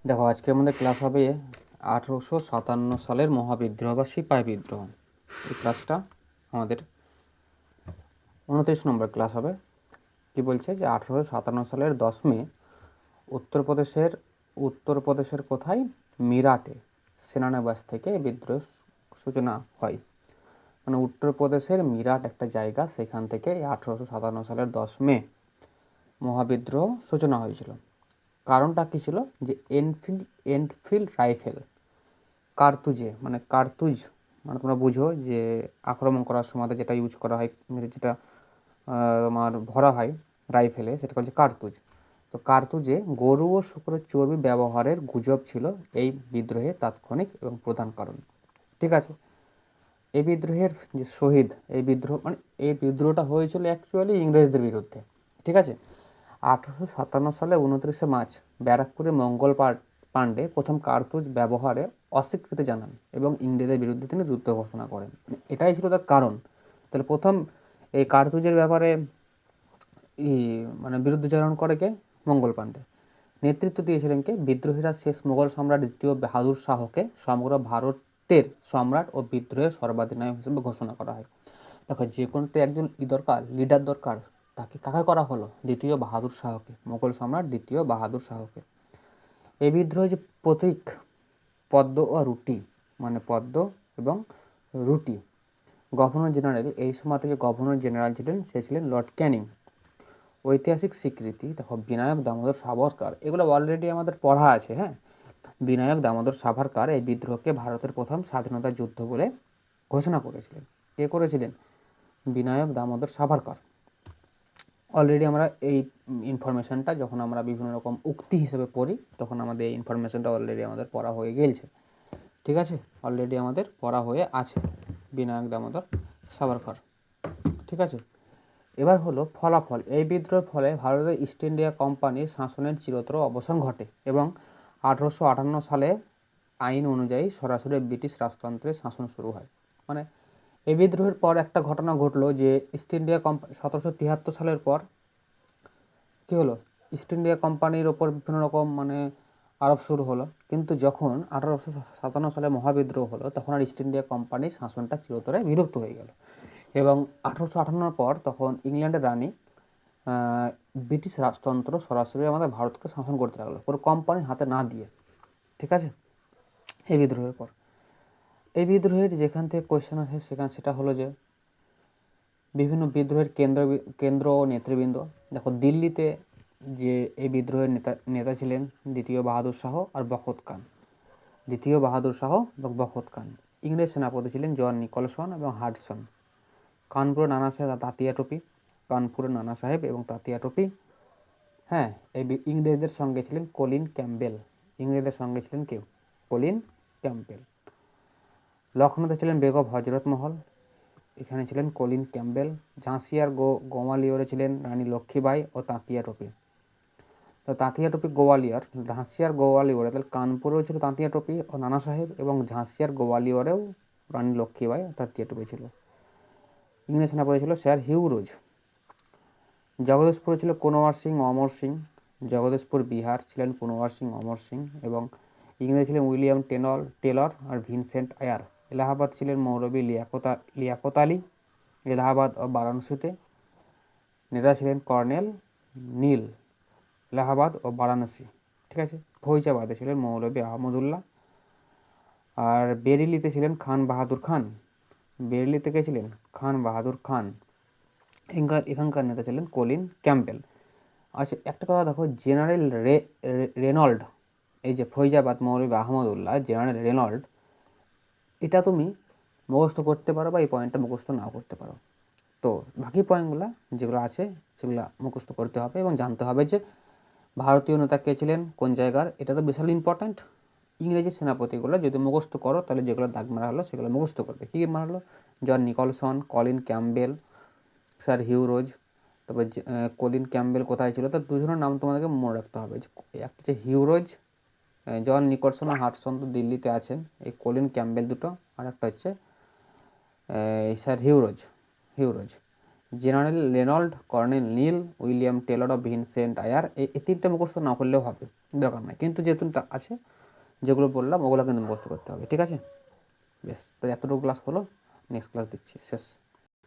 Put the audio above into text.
দেখো, আজকে আমাদের ক্লাস হবে 1857 সালের মহাবিদ্রোহ বা সিপাহী বিদ্রোহ। এই ক্লাসটা আমাদের 29 নম্বর ক্লাস হবে। কি বলছে যে 1857 সালের 10 মে উত্তরপ্রদেশের কোথায়, মিরাটে সেনানিবাস থেকে বিদ্রোহের সূচনা হয়। মানে উত্তরপ্রদেশের মিরাট একটা জায়গা, সেখান থেকে 1857 সালের 10 মে মহাবিদ্রোহ সূচনা হয়েছিল। কারণটা কী ছিল? যে এনফিল্ড রাইফেল কার্তুজে, মানে কার্তুজ মানে তোমরা বুঝো যে আক্রমণ করার সময় যেটা ইউজ করা হয়, যেটা তোমার ভরা হয় রাইফেলে, সেটা হচ্ছে কার্তুজ। তো কার্তুজে গরু ও শুকরের চর্বি ব্যবহারের গুজব ছিল এই বিদ্রোহে তাৎক্ষণিক এবং প্রধান কারণ। ঠিক আছে, এই বিদ্রোহের যে শহীদ, এই বিদ্রোহটা হয়েছিল অ্যাকচুয়ালি ইংরেজদের বিরুদ্ধে। ঠিক আছে, 1857 সালে 29শে মার্চ ব্যারাকপুরে মঙ্গল পাণ্ডে প্রথম কার্তুজ ব্যবহারে অস্বীকৃতি জানান এবং ইংরেজদের বিরুদ্ধে তিনি যুদ্ধ ঘোষণা করেন। এটাই ছিল তার কারণ। তাহলে প্রথম এই কার্তুজের ব্যাপারে বিরুদ্ধচারণ করে কে? মঙ্গল পাণ্ডে। নেতৃত্ব দিয়েছিলেন কে? বিদ্রোহীরা শেষ মোগল সম্রাট দ্বিতীয় বাহাদুর শাহকে সমগ্র ভারতের সম্রাট ও বিদ্রোহের সর্বাধিনায়ক হিসেবে ঘোষণা করা হয়। দেখো, যে কোনো একজন লিডার দরকার, তাকে কাকে করা হলো? দ্বিতীয় বাহাদুর শাহকে, মোগল সম্রাট দ্বিতীয় বাহাদুর শাহকে। এই বিদ্রোহের যে প্রতীক পদ্ম ও রুটি, মানে পদ্ম এবং রুটি। গভর্নর জেনারেল, এই সময় থেকে গভর্নর জেনারেল ছিলেন, সে ছিলেন লর্ড ক্যানিং। ঐতিহাসিক স্বীকৃতি, দেখো বিনায়ক দামোদর সাভারকর, এগুলো অলরেডি আমাদের পড়া আছে। হ্যাঁ, বিনায়ক দামোদর সাভারকর এই বিদ্রোহকে ভারতের প্রথম স্বাধীনতা যুদ্ধ বলে ঘোষণা করেছিলেন। কে করেছিলেন? বিনায়ক দামোদর সাভারকর। অলরেডি আমরা এই ইনফরমেশানটা যখন আমরা বিভিন্ন রকম উক্তি হিসেবে পড়ি, তখন আমাদের এই ইনফরমেশানটা অলরেডি আমাদের পড়া হয়ে গেছে। ঠিক আছে, অলরেডি আমাদের পড়া হয়ে আছে বিনায়ক দামোদর সাভারকর। ঠিক আছে, এবার হলো ফলাফল। এই বিদ্রোহের ফলে ভারতের ইস্ট ইন্ডিয়া কোম্পানির শাসনের চিরতর অবসান ঘটে এবং 1858 সালে আইন অনুযায়ী সরাসরি ব্রিটিশ রাজতন্ত্রের শাসন শুরু হয়। মানে এই বিদ্রোহের পর একটা ঘটনা ঘটলো যে ইস্ট ইন্ডিয়া কোম্পানি 1773 সালের পর কী হলো? ইস্ট ইন্ডিয়া কোম্পানির ওপর বিভিন্ন রকম আরোপ শুরু হলো। কিন্তু যখন 1857 সালে মহাবিদ্রোহ হলো, তখন আর ইস্ট ইন্ডিয়া কোম্পানির শাসনটা চিরতরে বিলুপ্ত হয়ে গেল এবং 1858 পর তখন ইংল্যান্ডের রানী ব্রিটিশ রাজতন্ত্র সরাসরি আমাদের ভারতকে শাসন করতে লাগলো, কোনো কোম্পানির হাতে না দিয়ে। ঠিক আছে, এই বিদ্রোহের পর এই বিদ্রোহের যেখান থেকে কোয়েশ্চেন আসে সেটা হলো যে বিভিন্ন বিদ্রোহের কেন্দ্র ও নেতৃবৃন্দ। দেখো, দিল্লিতে যে এই বিদ্রোহের নেতা ছিলেন দ্বিতীয় বাহাদুর শাহ আর বখত খান। দ্বিতীয় বাহাদুর শাহ এবং বখত খান। ইংরেজ সেনাপতি ছিলেন জন নিকলসন এবং হাডসন। কানপুরের নানা সাহেব এবং তাতিয়া টুপি। হ্যাঁ, এই ইংরেজদের সঙ্গে ছিলেন কলিন ক্যাম্পবেল। ইংরেজদের সঙ্গে ছিলেন কেউ? Colin Campbell. লখনৌতে ছিলেন বেগম হজরত মহল, এখানে ছিলেন কলিন ক্যাম্পবেল। ঝাঁসি আর গোয়ালিয়রে ছিলেন রানী লক্ষ্মীবাই ও তাঁতিয়া টুপি। তো তাঁতিয়া টুপি গোয়ালিয়র, ঝাঁসি আর গোয়ালিয়রে, তাহলে কানপুরেও ছিল তাঁতিয়া টুপি ও নানা সাহেব, এবং ঝাঁসি আর গোয়ালিয়রেও রানী লক্ষ্মীবাই ও তাঁতিয়া টুপি ছিল। ইংরেজ সেনাপতি ছিল স্যার হিউ রোজ। জগদীশপুরে ছিল কুনওয়ার সিং অমর সিং। জগদীশপুর বিহার ছিলেন কুনওয়ার সিং অমর সিং এবং ইংরেজ ছিলেন উইলিয়াম টেলর আর ভিনসেন্ট আয়ার। এলাহাবাদ ছিলেন মৌলভী লিয়াকত আলী। এলাহাবাদ ও বারাণসীতে নেতা ছিলেন কর্নেল নীল। এলাহাবাদ ও বারাণসী। ঠিক আছে, ফৈজাবাদে ছিলেন মৌলভী আহমদুল্লাহ। আর বেরিলিতে ছিলেন খান বাহাদুর খান। বেরিলিতে কে ছিলেন? খান বাহাদুর খান। এখানকার নেতা ছিলেন কলিন ক্যাম্পবেল। আচ্ছা, একটা কথা দেখো, জেনারেল রেনল্ড, এই যে ফৈজাবাদ মৌলভী আহমদুল্লাহ, জেনারেল রেনল্ড, এটা তুমি মুখস্থ করতে পারো বা এই পয়েন্টটা মুখস্থ নাও করতে পারো। তো বাকি পয়েন্টগুলো যেগুলো আছে সেগুলো মুখস্থ করতে হবে এবং জানতে হবে যে ভারতীয় নেতা কে ছিলেন, কোন জায়গার। এটা তো বিশাল ইম্পর্ট্যান্ট। ইংরেজি সেনাপতিগুলো যদি মুখস্থ করো, তাহলে যেগুলো দাগ মারা হলো সেগুলো মুখস্থ করবে। কী মারা হলো? John Nicholson, Colin Campbell, Sir Hugh Rose. তারপরে কলিন ক্যাম্পবেল কোথায় ছিল? তার দুজনের নাম তোমাদেরকে মনে রাখতে হবে। একটা হচ্ছে হিউ রোজ, জন নিকলসন আর হাডসন তো দিল্লিতে আছেন, এই কলিন ক্যাম্পবেল দুটো। আর একটা হচ্ছে স্যার হিউ রোজ। জেনারেল রেনল্ড, কর্নেল নীল, উইলিয়াম টেলর ও ভিনসেন্ট আয়ার, এই তিনটে মুখস্থ না করলেও হবে। দরকার নাই, কিন্তু যেহেতু আছে যেগুলো বললাম ওগুলো কিন্তু মুখস্থ করতে হবে, ঠিক আছে? বেশ, তো এতটুকু ক্লাস হলো, নেক্সট ক্লাস দিচ্ছি, শেষ।